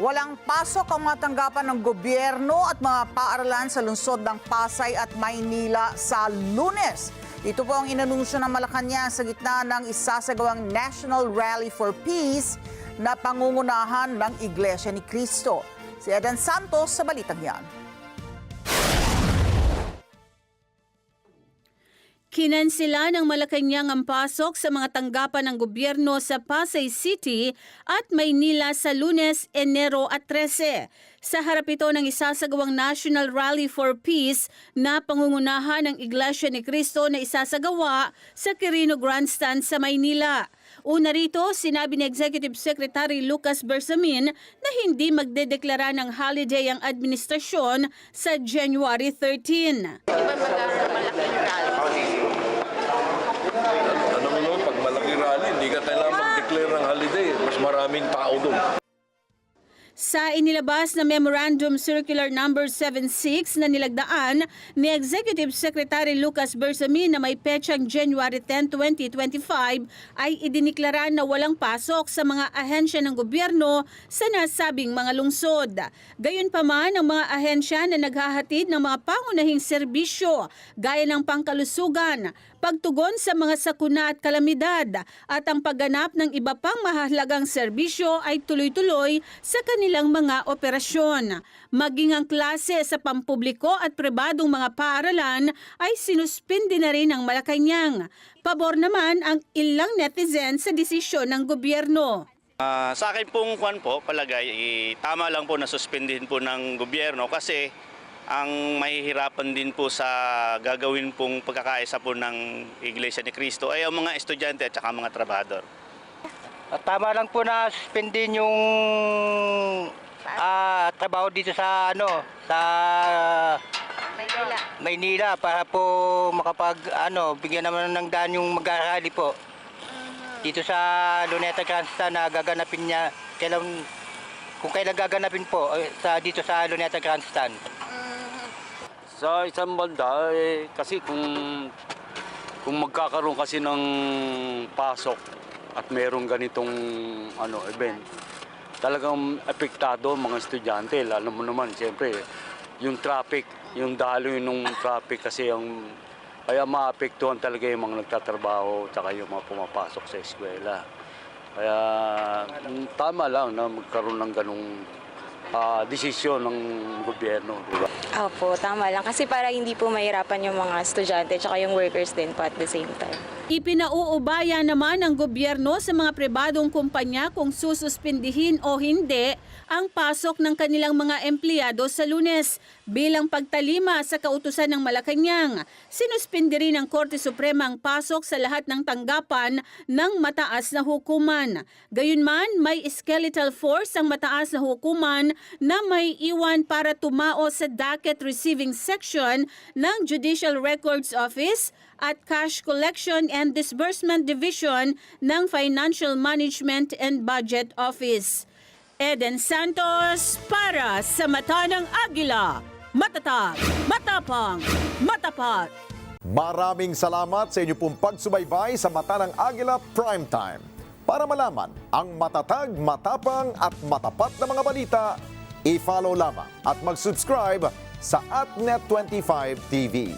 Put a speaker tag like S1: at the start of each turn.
S1: Walang pasok ang mga tanggapan ng gobyerno at mga paaralan sa lungsod ng Pasay at Maynila sa Lunes. Ito po ang inanunsyo ng Malacanang sa gitna ng isasagawang National Rally for Peace na pangungunahan ng Iglesia ni Cristo. Si Eden Santos sa balitang yan.
S2: Kinansila ng Malacanang ang pasok sa mga tanggapan ng gobyerno sa Pasay City at Maynila sa Lunes, Enero at 13. Sa harap ito ng isasagawang National Rally for Peace na pangungunahan ng Iglesia ni Cristo na isasagawa sa Quirino Grandstand sa Maynila. Una rito, sinabi ni Executive Secretary Lucas Bersamin na hindi magdedeklara ng holiday ang administrasyon sa January 13.
S3: Pag malaking rally, hindi ka kailangan mag-declare ng holiday. Mas maraming tao doon.
S2: Sa inilabas na Memorandum Circular Number 76 na nilagdaan ni Executive Secretary Lucas Bersamin na may petsang January 10, 2025 ay idiniklara na walang pasok sa mga ahensya ng gobyerno sa nasabing mga lungsod. Gayunpaman, ang mga ahensya na naghahatid ng mga pangunahing serbisyo gaya ng pangkalusugan, pagtugon sa mga sakuna at kalamidad at ang pagganap ng iba pang mahalagang serbisyo ay tuloy-tuloy sa kanilang mga operasyon. Maging ang klase sa pampubliko at pribadong mga paaralan ay sinuspindi na rin ng Malacanang. Pabor naman ang ilang netizen sa desisyon ng gobyerno.
S4: Sa akin pong palagay, tama lang po na suspendin po ng gobyerno kasi ang mahihirapan din po sa gagawin pong pagkakaisa po ng Iglesia ni Cristo ay ang mga estudyante at saka mga trabahador.
S5: Tama lang po na suspendin yung trabaho dito sa Maynila para po bigyan naman ng daan yung mag-arali po. Dito sa Luneta Grandstand na gaganapin niya kung kailan gaganapin po dito sa Luneta Grandstand.
S6: Sa isang banda, kasi kung magkakaroon kasi ng pasok at mayroong ganitong event, talagang apektado ang mga estudyante. Alam mo naman, siyempre, yung traffic, yung daloy ng traffic kasi kaya maapektuhan talaga yung mga nagtatrabaho at yung mga pumapasok sa eskwela. Kaya tama lang na magkaroon ng ganong desisyon ng gobyerno, di ba?
S7: Opo, tama lang. Kasi para hindi po mahirapan yung mga estudyante at yung workers din po at the same time.
S2: Ipinauubaya naman ng gobyerno sa mga pribadong kumpanya kung sususpindihin o hindi ang pasok ng kanilang mga empleyado sa Lunes bilang pagtalima sa kautusan ng Malacanang. Sinuspindi rin ng Korte Suprema ang pasok sa lahat ng tanggapan ng mataas na hukuman. Gayunman, may skeletal force ang mataas na hukuman na may iwan para tumao sa docket receiving section ng Judicial Records Office at Cash Collection and Disbursement Division ng Financial Management and Budget Office. Eden Santos para sa Mata ng Agila. Matatag, matapang, matapat.
S8: Maraming salamat sa inyo pong pagsubaybay sa Mata ng Agila Primetime. Para malaman ang matatag, matapang at matapat na mga balita, i-follow lamang at mag-subscribe sa AtNet25 TV.